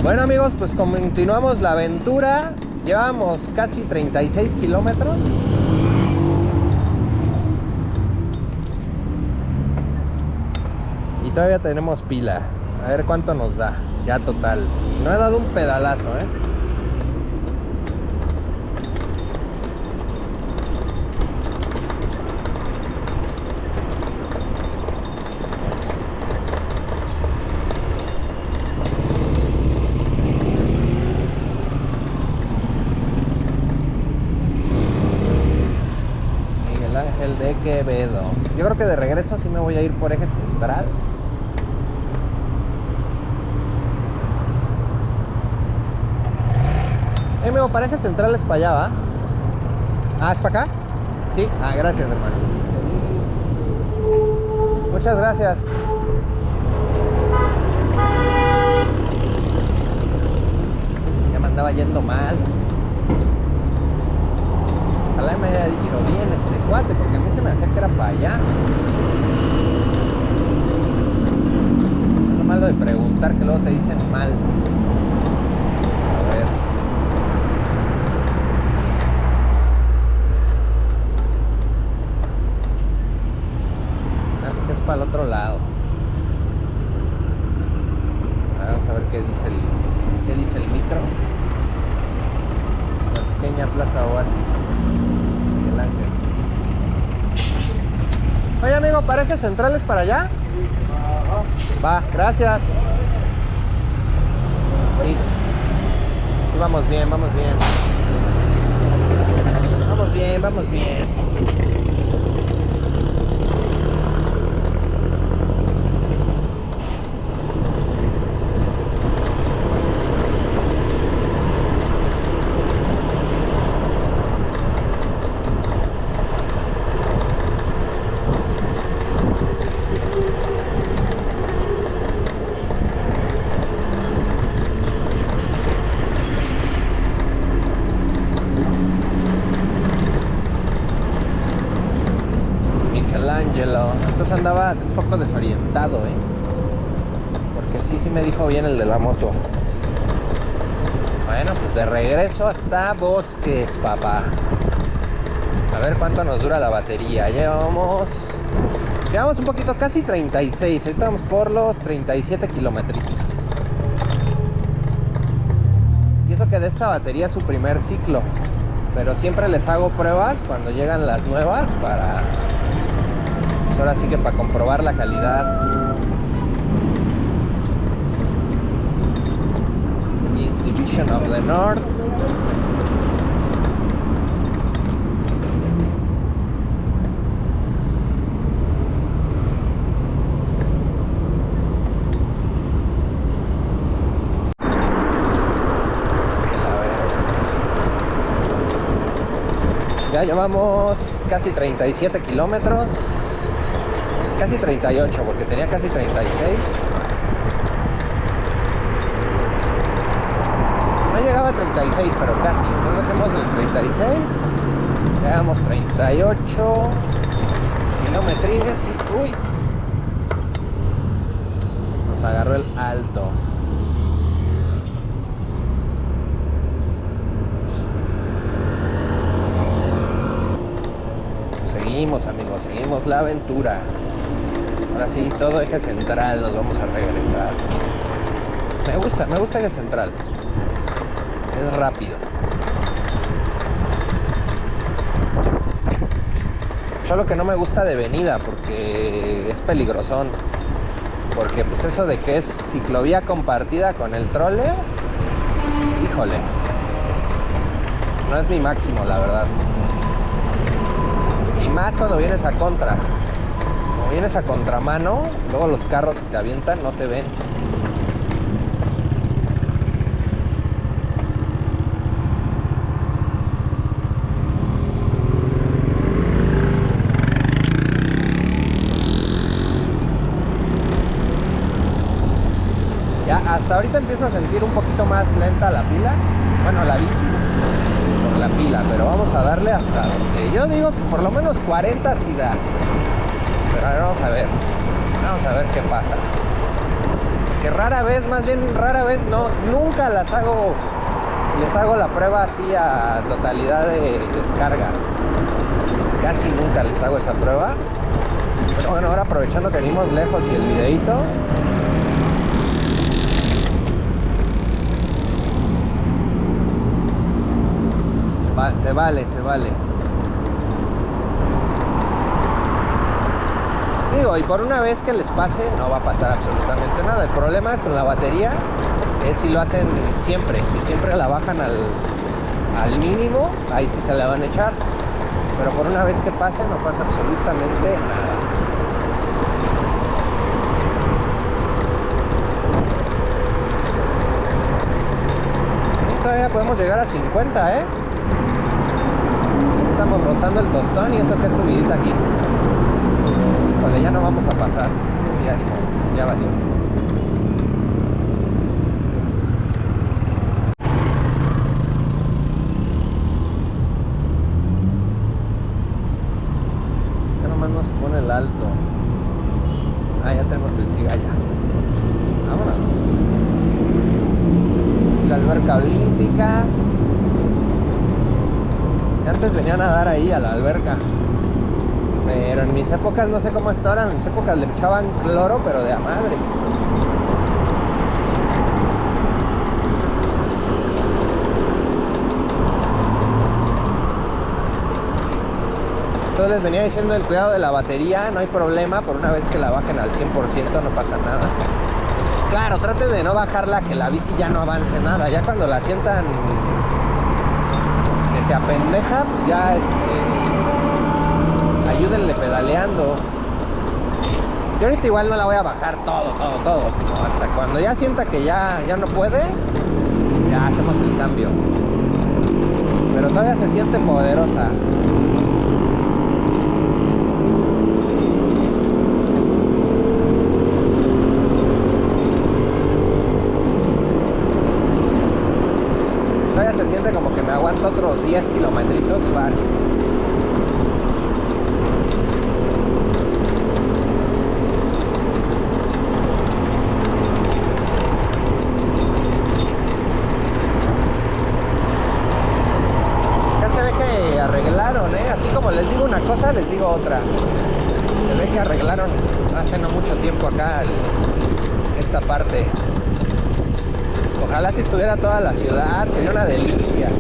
Bueno amigos, pues continuamos la aventura. Llevamos casi 36 kilómetros. Y todavía tenemos pila. A ver cuánto nos da. Ya total. No he dado un pedalazo, Miguel Ángel de Quevedo. Yo creo que de regreso sí me voy a ir por Eje Central. Amigo, para Eje Central es para allá, ¿va? Ah, ¿es para acá? Sí. Ah, gracias, hermano. Muchas gracias. Ya me andaba yendo mal. Ojalá me haya dicho bien este cuate, porque a mí se me hacía que era para allá. Lo malo de preguntar, que luego te dicen mal. A ver. Así que es para el otro lado. Vamos a ver qué dice el micro. Pequeña Plaza Oasis. Miguel Ángel. Oye amigo, ¿para Eje Central es para allá? Va, gracias. Sí, sí, vamos bien, vamos bien. Vamos bien, vamos bien. Entonces andaba un poco desorientado, porque sí me dijo bien el de la moto. Bueno, pues de regreso hasta Bosques, papá. A ver cuánto nos dura la batería. Llevamos un poquito, casi 36. Ahorita vamos por los 37 kilómetros. Y eso que de esta batería es su primer ciclo, pero siempre les hago pruebas cuando llegan las nuevas para... Ahora sí que para comprobar la calidad. Y Division of the North. Ya llevamos casi 37 kilómetros. Casi 38, porque tenía casi 36. No llegaba a 36, pero casi. Entonces dejemos el 36. Llegamos 38 kilometrines y... ¡Uy! Nos agarró el alto. Seguimos, amigos, seguimos la aventura. Ahora sí, todo Eje Central, nos vamos a regresar. Me gusta Eje Central. Es rápido. Solo que no me gusta de venida porque es peligrosón. Porque pues eso de que es ciclovía compartida con el trole, híjole, no es mi máximo, la verdad. Y más cuando vienes a contra. Vienes a contramano, luego los carros que te avientan no te ven. Ya hasta ahorita empiezo a sentir un poquito más lenta la pila. Bueno, la bici por la pila, pero vamos a darle hasta donde yo digo que por lo menos 40 sí da. Pero a ver, vamos a ver qué pasa. Que rara vez, más bien rara vez, no, nunca les hago la prueba así a totalidad de descarga. Casi nunca les hago esa prueba. Pero bueno, ahora aprovechando que venimos lejos y el videito, se vale. Digo, y por una vez que les pase, no va a pasar absolutamente nada. El problema es con la batería, es si lo hacen siempre. Si siempre la bajan al mínimo, ahí sí se la van a echar. Pero por una vez que pase, no pasa absolutamente nada. Y todavía podemos llegar a 50, ¿eh? Estamos rozando el tostón y eso que es subidita aquí. Híjole, ya no vamos a pasar. Ya valió. Ya nomás nos pone el alto. Ah, ya tenemos el cigalla. Vámonos. La alberca olímpica. Antes venía a nadar ahí a la alberca, pero en mis épocas, no sé cómo está ahora, en mis épocas le echaban cloro, pero de a madre. Entonces les venía diciendo el cuidado de la batería, no hay problema, por una vez que la bajen al 100% no pasa nada. Claro, traten de no bajarla, que la bici ya no avance nada, ya cuando la sientan se apendeja, pues ya ayúdenle pedaleando. Yo ahorita igual no la voy a bajar todo, no, hasta cuando ya sienta que ya no puede, ya hacemos el cambio. Pero todavía se siente poderosa. Se siente como que me aguanta otros 10 kilometritos fácil. Ya se ve que arreglaron, así como les digo una cosa, les digo otra. Se ve que arreglaron hace no mucho tiempo acá esta parte. Ojalá si estuviera toda la ciudad, sería una delicia.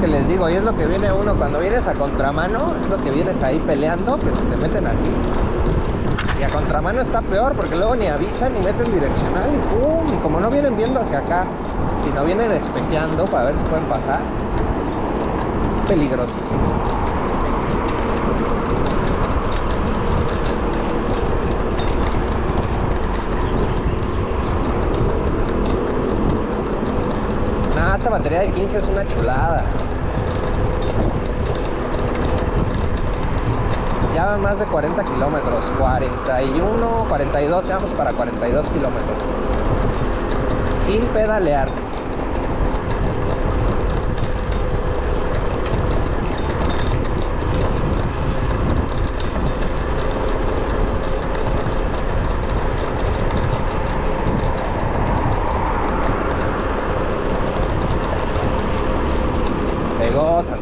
Les digo, y es lo que viene uno cuando vienes a contramano, es lo que vienes ahí peleando, que se te meten así. Y a contramano está peor porque luego ni avisan ni meten direccional y pum, y como no vienen viendo hacia acá, sino vienen espejeando para ver si pueden pasar, es peligrosísimo. Nah, esta batería de 15 es una chulada. Ya van más de 40 kilómetros, 41, 42, ya vamos para 42 kilómetros. Sin pedalear.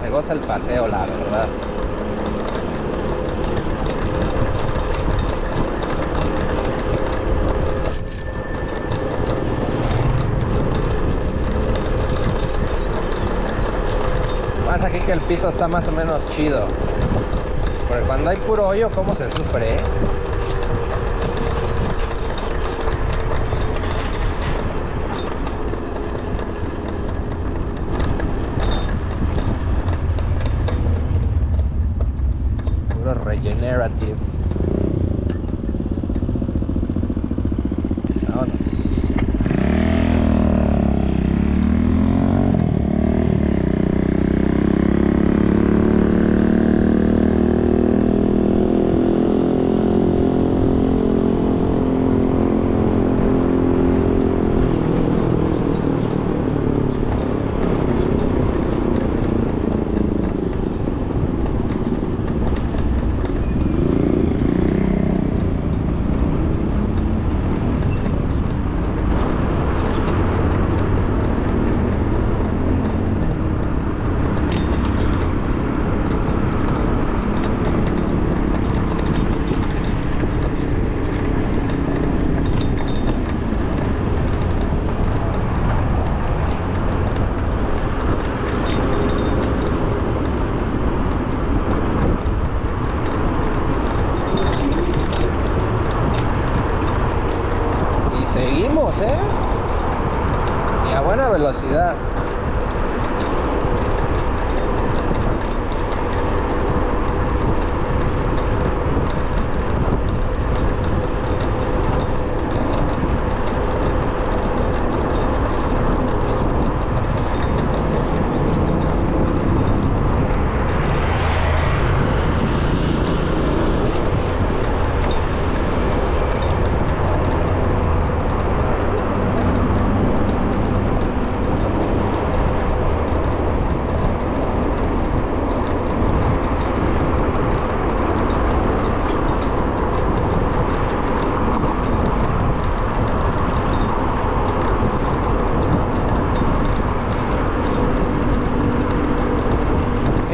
Se goza el paseo, la verdad. Más aquí que el piso está más o menos chido. Porque cuando hay puro hoyo, ¿cómo se sufre, unos regenerative. Vámonos. Seguimos, y a buena velocidad.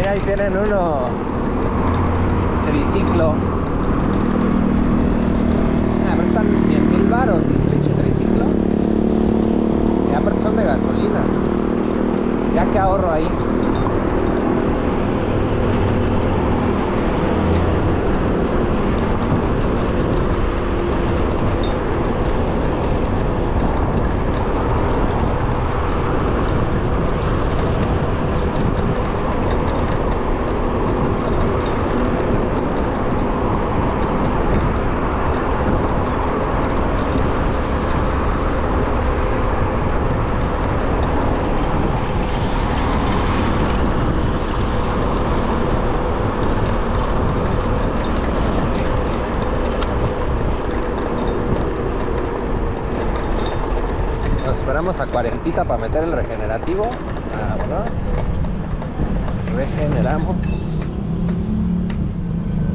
Ahí tienen uno triciclo. Pero están 100,000 varos y pinche triciclo. Y aparte son de gasolina. Ya que ahorro ahí. Esperamos a 40 para meter el regenerativo. Vámonos. Regeneramos.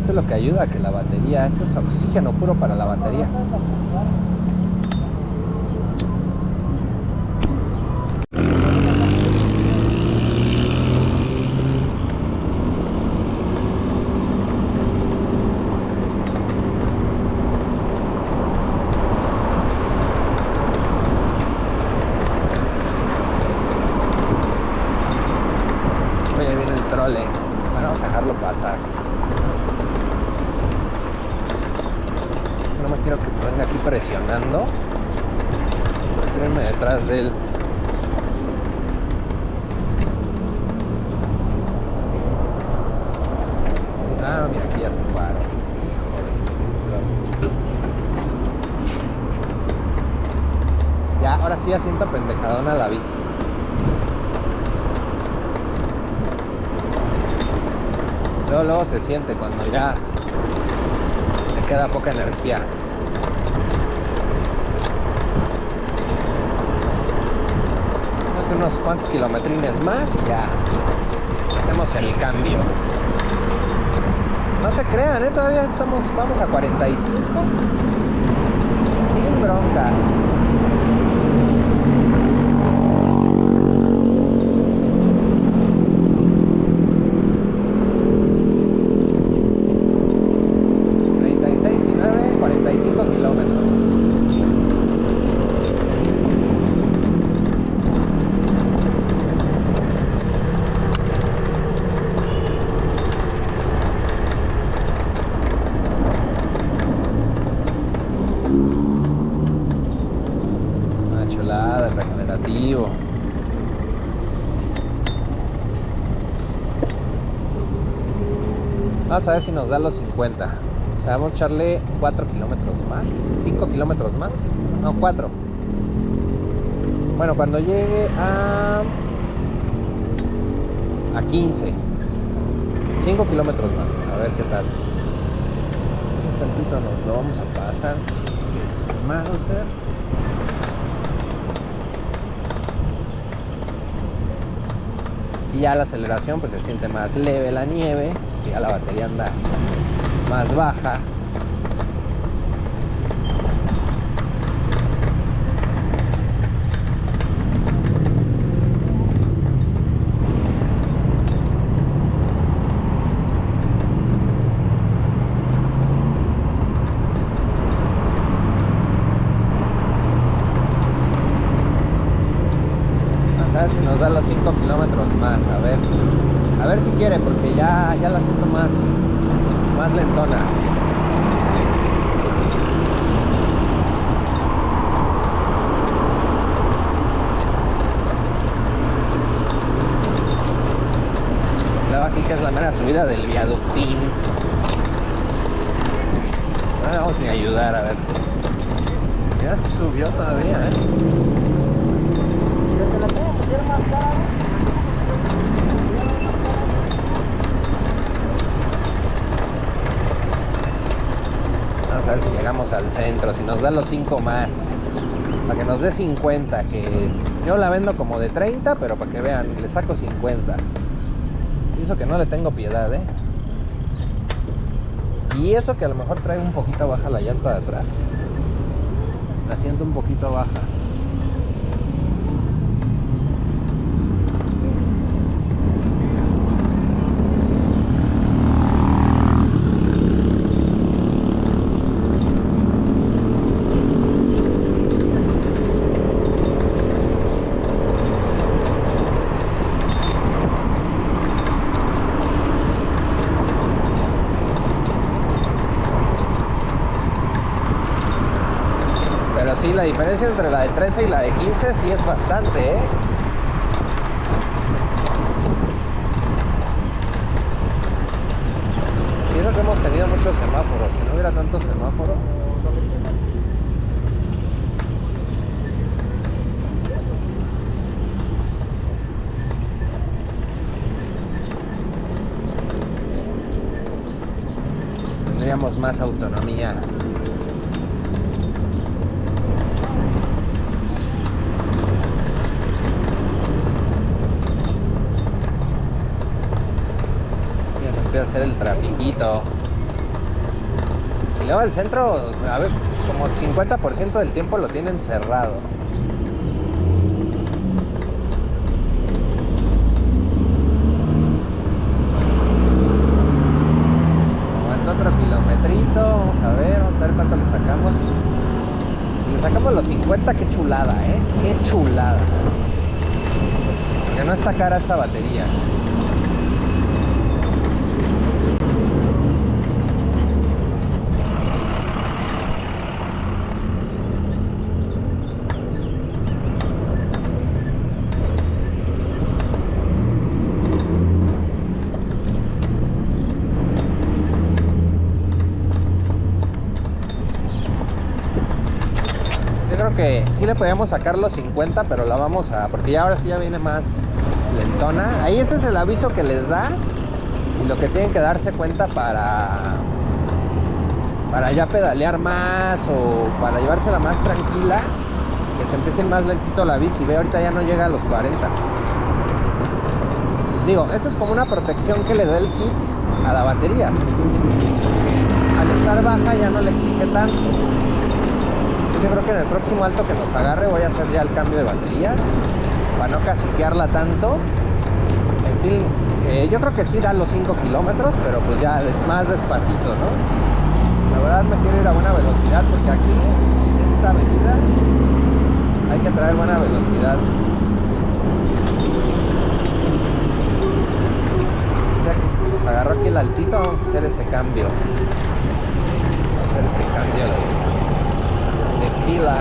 Esto es lo que ayuda a que la batería, eso es oxígeno puro para la batería. Bueno, vamos a dejarlo pasar. No me quiero que me venga aquí presionando. Prefiero irme detrás de él. Mira, aquí ya se paró. Ya, ahora sí ya siento pendejadona la bici. Luego se siente cuando ya me queda poca energía. Creo que unos cuantos kilometrines más y ya hacemos el cambio. No se crean, todavía vamos a 45 sin bronca. Regenerativo. Vamos a ver si nos da los 50. O sea, vamos a echarle 4 kilómetros más. 5 kilómetros más. No, 4. Bueno, cuando llegue a 15. 5 kilómetros más. A ver qué tal. Un tantito nos lo vamos a pasar. Es Mauser. Y ya la aceleración pues se siente más leve la nieve. Ya la batería anda más baja. Vamos a ver si nos da los 5 kilómetros más. A ver si quiere, porque ya la siento más lentona. Luego aquí que es la mera subida del viaductín. No le vamos ni a ayudar, a ver. Ya se subió todavía, Vamos a ver si llegamos al centro, si nos da los 5 más. Para que nos dé 50, que yo la vendo como de 30, pero para que vean, le saco 50. Y eso que no le tengo piedad, Y eso que a lo mejor trae un poquito baja la llanta de atrás. La siento un poquito baja. Pero sí, la diferencia entre la de 13 y la de 15 sí es bastante, Y eso que hemos tenido muchos semáforos. Si no hubiera tantos semáforos. Tendríamos más autonomía. Hacer el trafiquito. Y luego el centro, a ver, como el 50% del tiempo lo tienen cerrado. Momento otro kilometrito, vamos a ver cuánto le sacamos. Si le sacamos los 50, qué chulada, qué chulada. Porque no está cara esta batería. Que sí le podíamos sacar los 50, pero la vamos a... porque ya ahora sí ya viene más lentona. Ahí ese es el aviso que les da y lo que tienen que darse cuenta para ya pedalear más o para llevársela más tranquila, que se empiece más lentito la bici. Ve, ahorita ya no llega a los 40. Digo, eso es como una protección que le da el kit a la batería. Al estar baja ya no le exige tanto. Yo creo que en el próximo alto que nos agarre voy a hacer ya el cambio de batería para no caciquearla tanto. En fin, yo creo que sí da los 5 kilómetros, pero pues ya es más despacito, ¿no? La verdad me quiero ir a buena velocidad porque aquí en esta avenida hay que traer buena velocidad. Ya que nos agarró aquí el altito, vamos a hacer ese cambio. Vamos a hacer ese cambio de pila.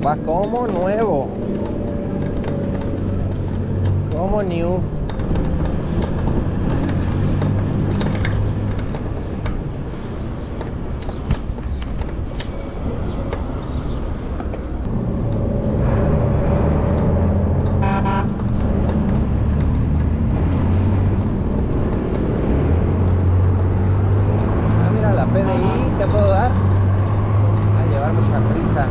Va como nuevo. Como new. PDI, ¿qué puedo dar? A llevar mucha prisa.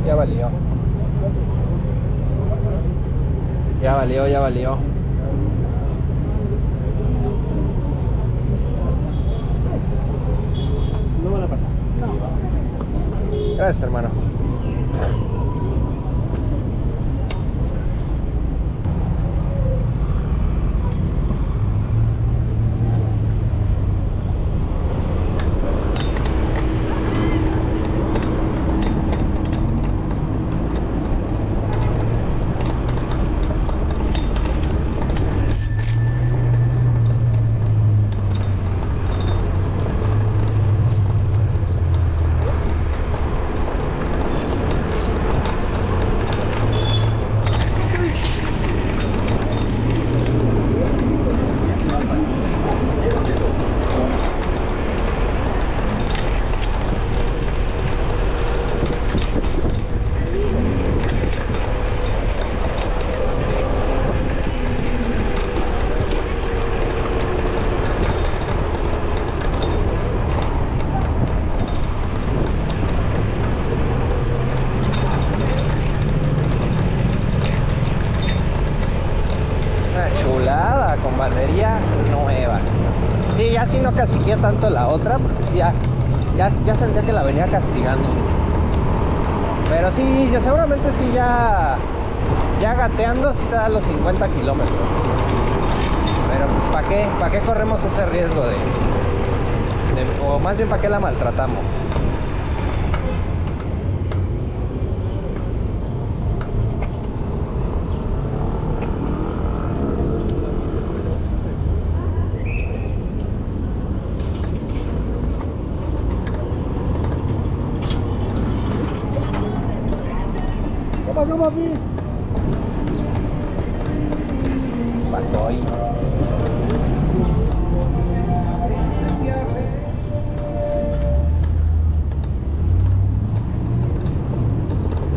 Ya valió. Ya valió, ya valió. No van a pasar. No. Gracias, hermano. Con batería nueva. Sí, ya sí no caciqué tanto la otra, porque sí, ya sentía que la venía castigando mucho. Pero sí, ya seguramente sí ya gateando sí te da los 50 kilómetros. Pero pues ¿para qué corremos ese riesgo o más bien para qué la maltratamos? ¿Qué pasó, papi? Patoy.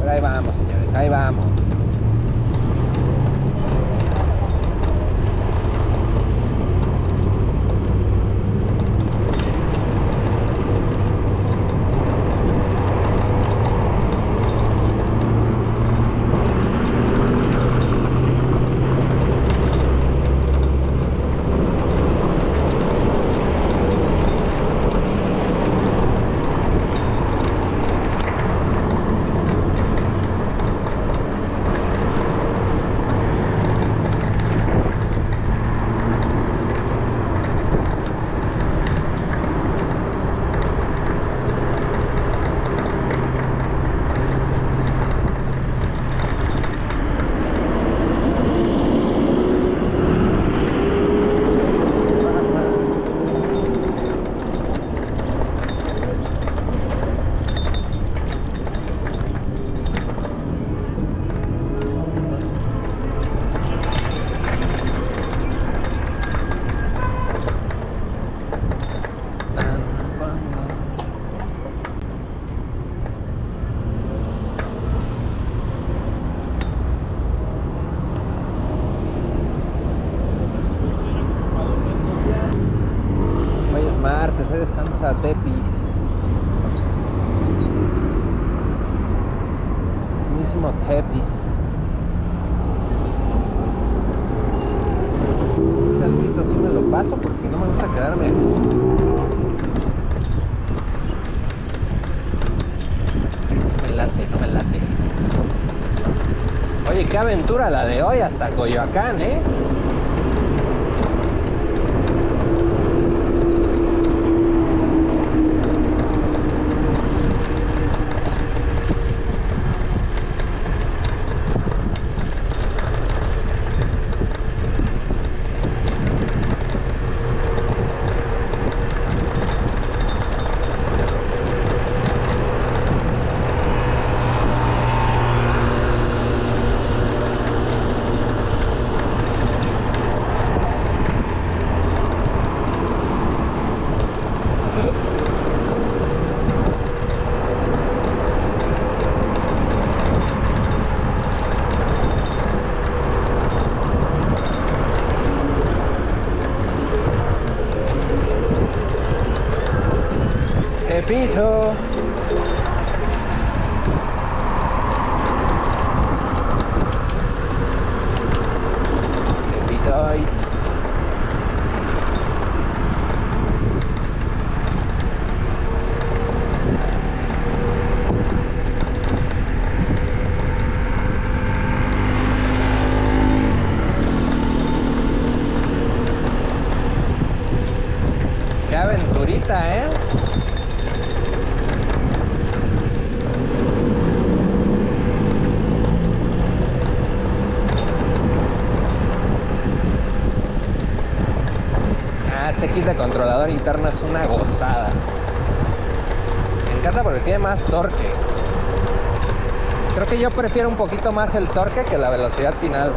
Pero ahí vamos, señores, ahí vamos. Hoy es martes, hoy descansa Tepis. Mismísimo Tepis. Este altito sí me lo paso porque no me gusta quedarme aquí. No me late. Oye, qué aventura la de hoy hasta Coyoacán, ¿eh? Tepito. Tepitos. Qué aventurita, ¿eh? Este kit de controlador interno es una gozada. Me encanta porque tiene más torque. Creo que yo prefiero un poquito más el torque que la velocidad final.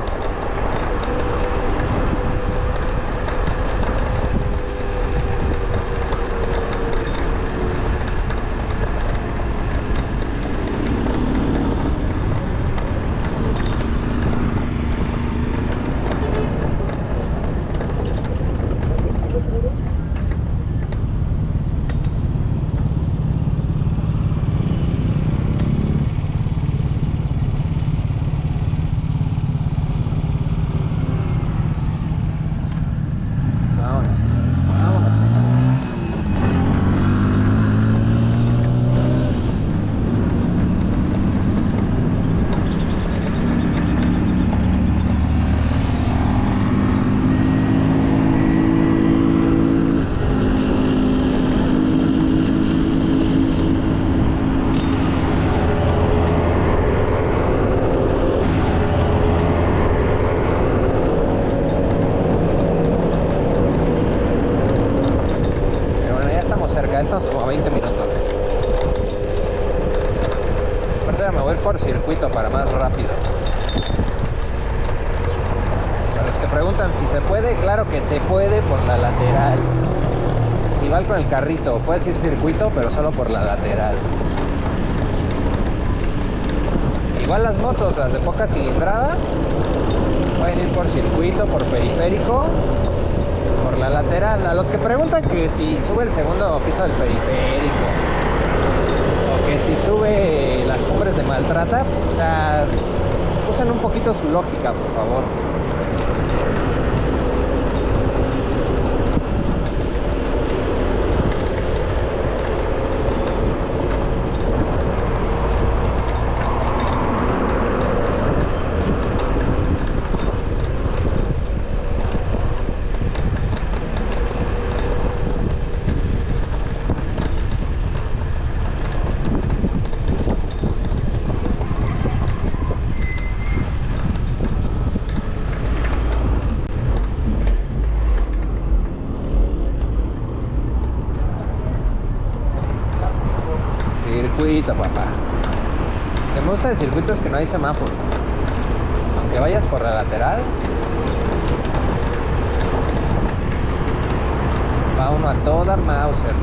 cerca, estamos como a 20 minutos. Aparte ya me voy por circuito para más rápido. Para los que preguntan si se puede, claro que se puede por la lateral. Igual con el carrito, puedes ir circuito pero solo por la lateral. Igual las motos, las de poca cilindrada, pueden ir por circuito, por periférico, por la lateral. A los que preguntan que si sube el segundo piso del periférico o que si sube las cumbres de Maltrata, pues, o sea, usen un poquito su lógica, por favor. Circuito, papá. Lo que me gusta del circuito es que no hay semáforo. Aunque vayas por la lateral, va uno a toda Mauser.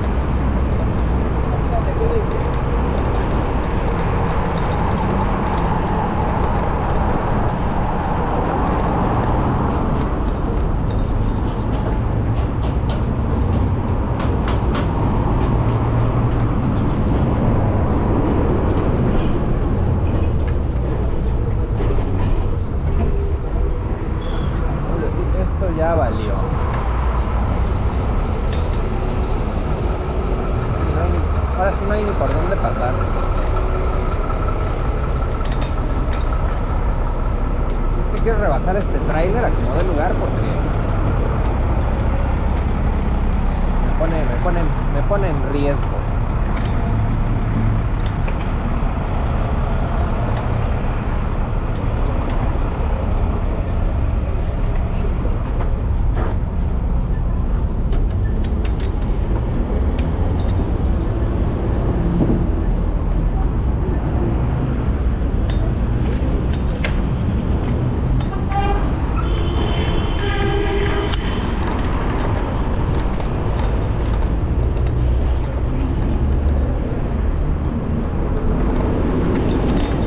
Ya valió. Ahora sí no hay ni por dónde pasar. Es que quiero rebasar este tráiler a como dé lugar porque me pone en riesgo.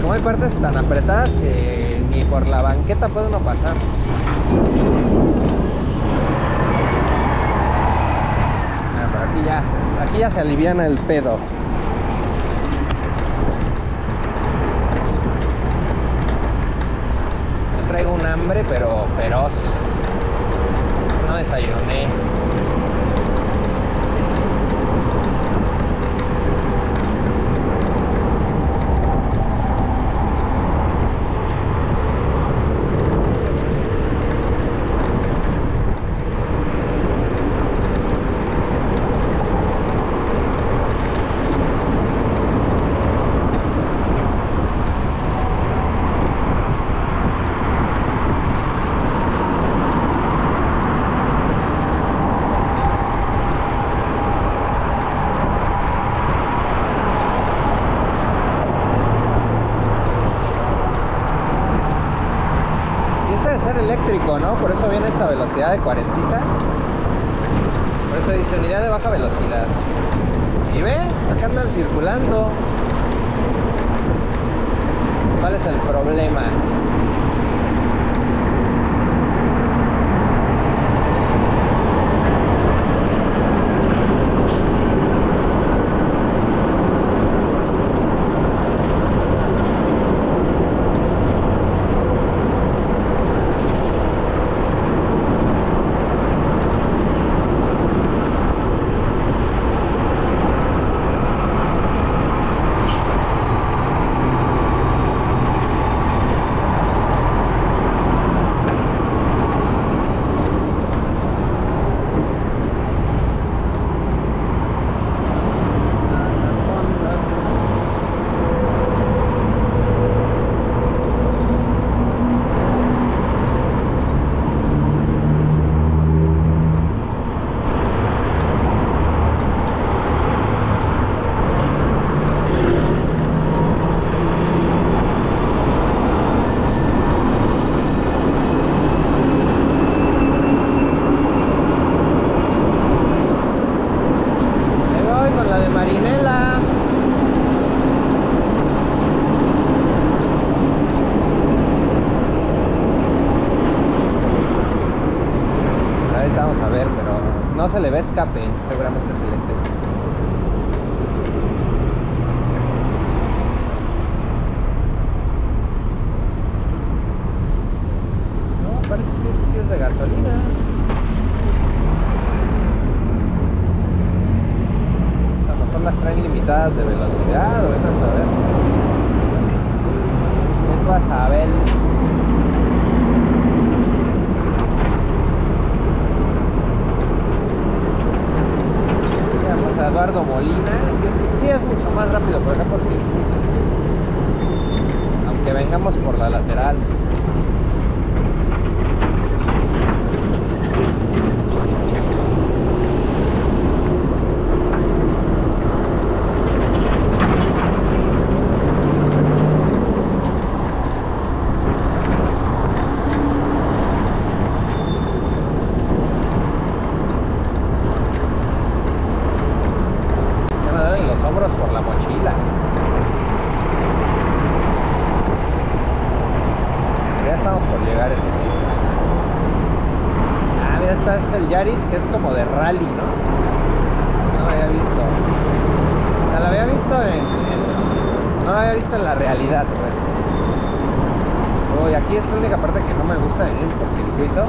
Hay partes tan apretadas que ni por la banqueta puede uno pasar. Pero aquí ya se aliviana el pedo. Yo traigo un hambre pero feroz. No desayuné. Eléctrico, ¿no? Por eso viene esta velocidad de 40. Por eso dice unidad de baja velocidad. Y ve, acá andan circulando. ¿Cuál es el problema? de Marinela. Ahorita vamos a ver, pero no se le ve escape, seguramente es eléctrico. No, parece que sí es de gasolina. A lo mejor las traen limitadas de velocidad, o vete a saber. Vete a saber. A Eduardo Molina, sí es mucho más rápido por acá por circuito, aunque vengamos por la lateral. Por la mochila. Ya estamos por llegar, eso sí. Ah, mira, este es el Yaris, que es como de rally, ¿no? No lo había visto. O sea, lo había visto no lo había visto en la realidad, pues. Uy, aquí es la única parte que no me gusta venir por circuito.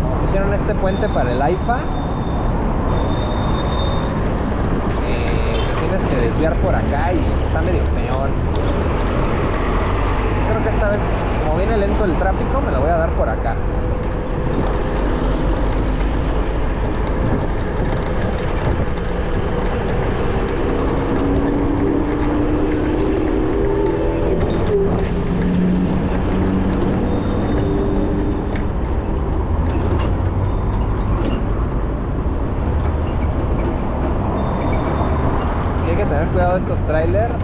Como pusieron este puente para el AIFA, tienes que desviar por acá y está medio peón. Creo que esta vez, como viene lento el tráfico, me lo voy a dar por acá. Tener cuidado de estos trailers.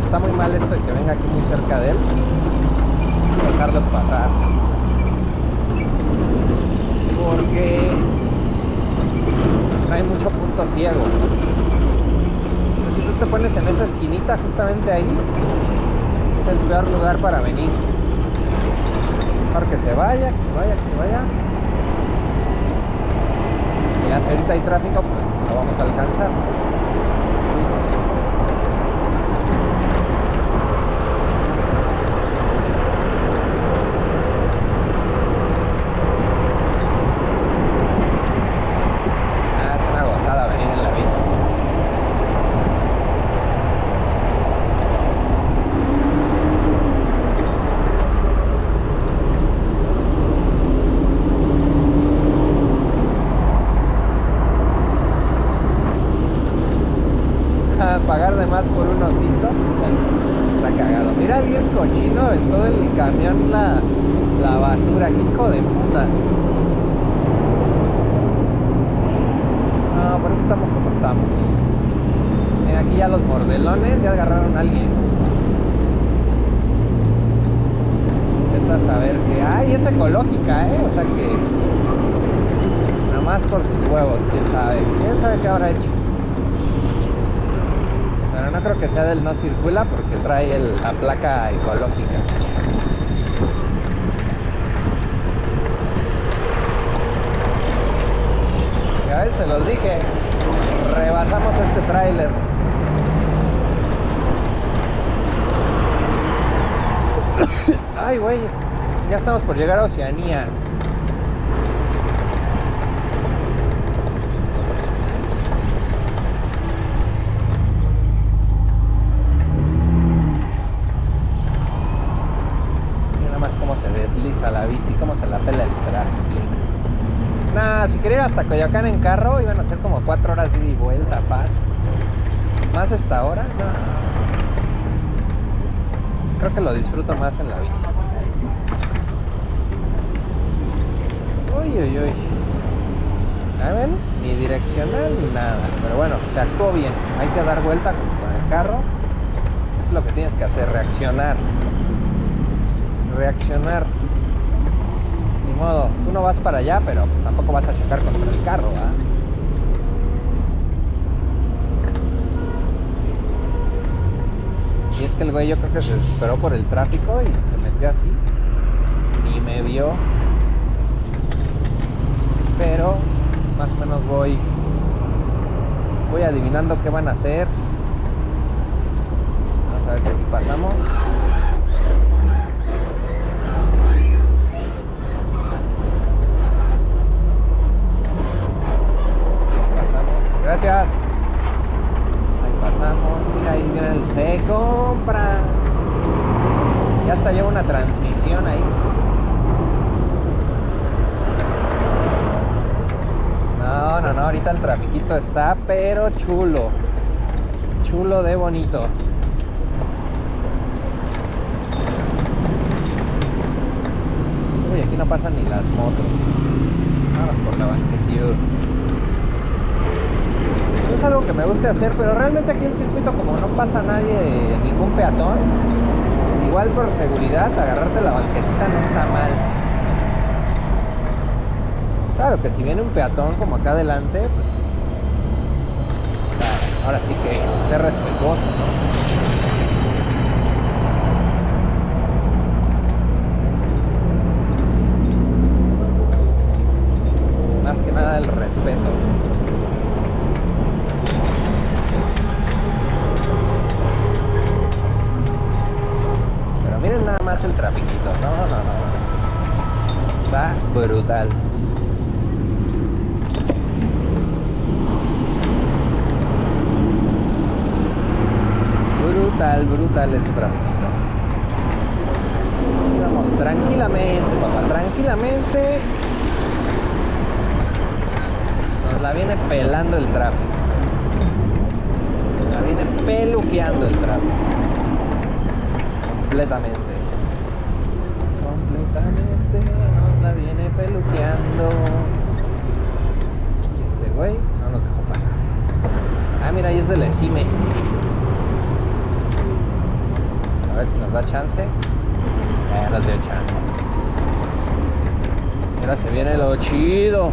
Está muy mal esto de que venga aquí muy cerca de él. Dejarlos pasar, porque hay mucho punto ciego. Entonces, si tú te pones en esa esquinita, justamente ahí, es el peor lugar para venir. Mejor que se vaya, que se vaya, que se vaya. Y ya si ahorita hay tráfico, pues lo vamos a alcanzar. Pagar de más por un osito, está cagado. Mira bien cochino en todo el camión la basura, qué hijo de puta. No, por eso estamos como estamos. Mira, aquí ya los mordelones ya agarraron a alguien. Vete a saber que ay, es ecológica, o sea que nada más por sus huevos, quién sabe qué habrá hecho. Pero no creo que sea del no circula, porque trae la placa ecológica. Ya ven, se los dije, rebasamos este tráiler. Ay, güey, ya estamos por llegar a Oceanía. La bici, cómo se la pela el tráfico. Nah, si quería ir hasta Coyoacán en carro, iban a ser como 4 horas de ida y vuelta, fácil. Más esta hora, no. Creo que lo disfruto más en la bici. Uy, uy, uy. ¿Ya ven? Ni direccional ni nada. Pero bueno, se actuó bien. Hay que dar vuelta con el carro. Eso es lo que tienes que hacer, reaccionar. Ni modo, tú no vas para allá, pero pues tampoco vas a chocar contra el carro, ¿verdad? es que el güey yo creo que se desesperó por el tráfico y se metió así. Ni me vio. Pero más o menos voy adivinando qué van a hacer. Vamos a ver si aquí pasamos. Gracias. Ahí pasamos. Mira, ahí viene el se compra. Ya hasta lleva una transmisión ahí. No, ahorita el trafiquito está pero chulo. Chulo de bonito. Uy, aquí no pasan ni las motos. Vamos por la banqueta. No es algo que me guste hacer, pero realmente aquí en el circuito, como no pasa nadie, ningún peatón, igual por seguridad agarrarte la banquetita no está mal. Claro que si viene un peatón como acá adelante, pues ahora sí que ser respetuoso, ¿no? Más que nada el respeto. Pero miren nada más el trafiquito. No. Está brutal. Brutal ese trafiquito. Y vamos tranquilamente, papá, tranquilamente. Nos la viene pelando el tráfico. Nos la viene peluqueando el tráfico. Completamente nos la viene peluqueando. Y este güey no nos dejó pasar. Ah, mira, ahí es de la ESIME. A ver si nos da chance. Nos dio chance. Ahora se viene lo chido.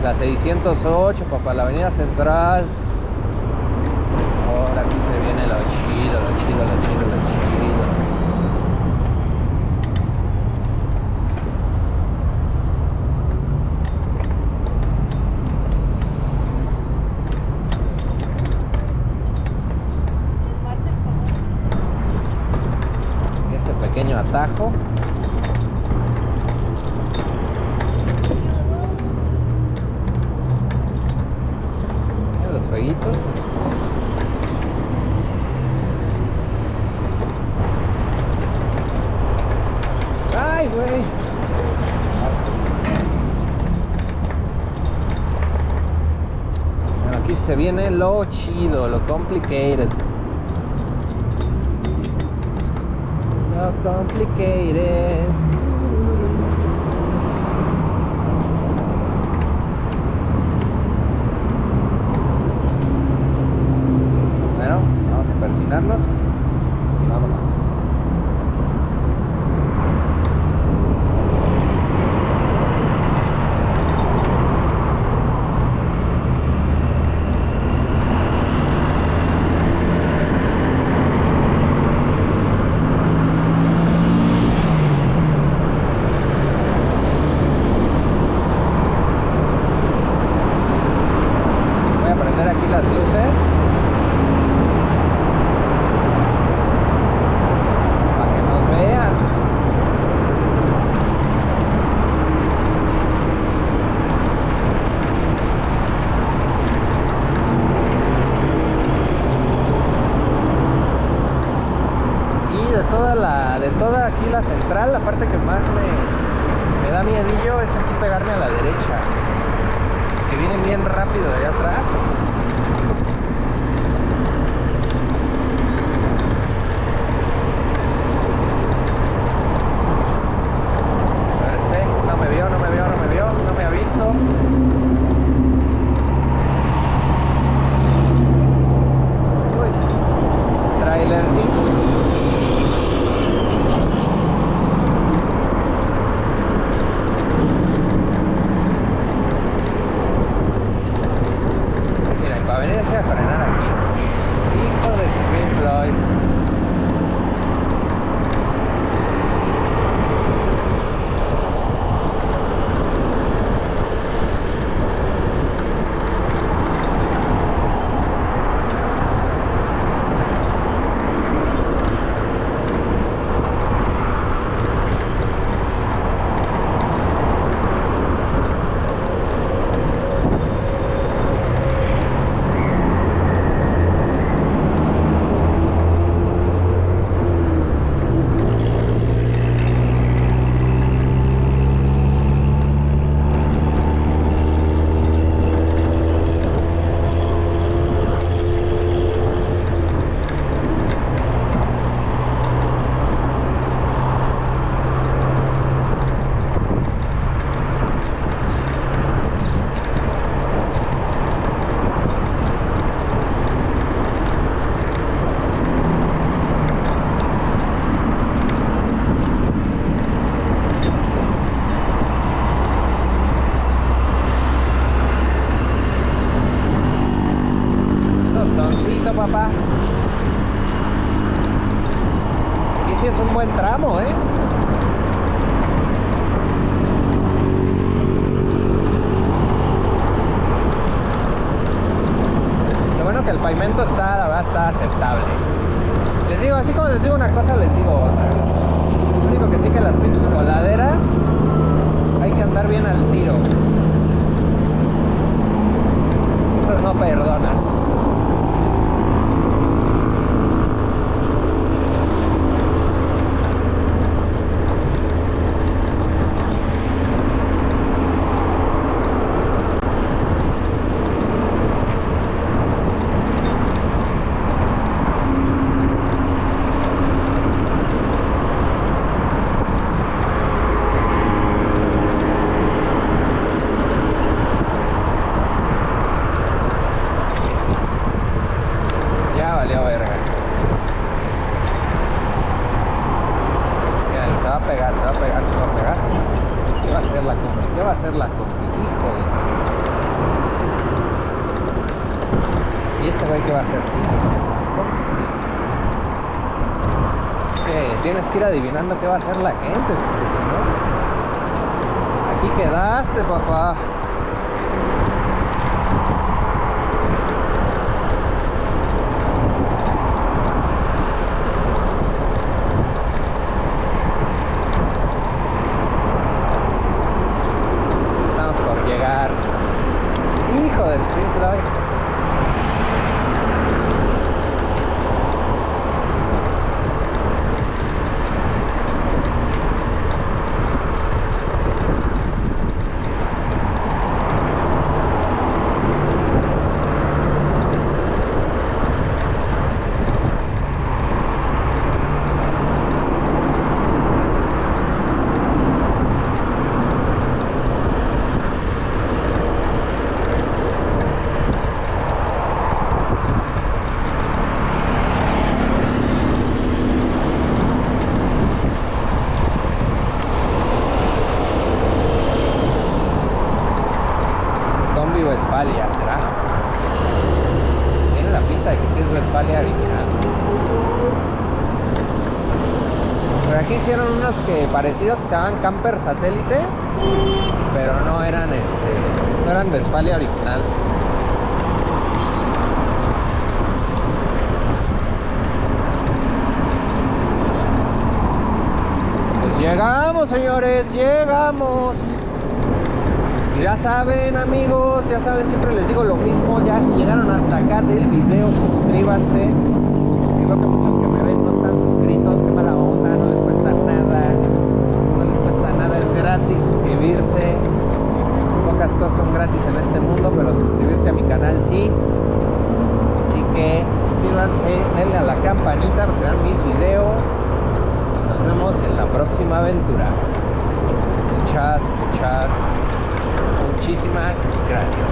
La 608, papá, la avenida central. Ahora sí se viene lo chido. Pequeño atajo. Miren los fueguitos. Ay, güey. Bueno, aquí se viene lo chido, lo complicated. Complicated. Bueno, vamos a persinarnos y vámonos. De toda aquí la central, la parte que más me da miedillo es aquí pegarme a la derecha, que vienen bien rápido de allá atrás. Pero no me vio, no me ha visto. Uy, trailercito. A frenar aquí. Hijo de su Pink Floyd. Papá. Y sí es un buen tramo, ¿eh? Lo bueno que el pavimento está, la verdad, está aceptable. Les digo, así como les digo una cosa, les digo otra. Lo único que sí que las pinches coladeras hay que andar bien al tiro. Esas no perdonan. ¿Y este güey qué va a hacer? Es que tienes que ir adivinando qué va a hacer la gente, porque si no, aquí quedaste, papá. Estamos por llegar. Hijo de Pink Floyd. Westfalia, ¿será? Tiene la pinta de que sí es Westfalia original. Pero aquí hicieron unos que parecidos que se llaman Camper Satélite, pero no eran no eran Westfalia original. Pues llegamos, señores, llegamos. Ya saben, amigos, ya saben, siempre les digo lo mismo. Ya si llegaron hasta acá del video, suscríbanse. Creo que muchos que me ven no están suscritos. Qué mala onda, no les cuesta nada. No les cuesta nada, es gratis suscribirse. Pocas cosas son gratis en este mundo, pero suscribirse a mi canal sí. Así que suscríbanse, denle a la campanita para que vean mis videos. Y nos vemos en la próxima aventura. Muchísimas gracias.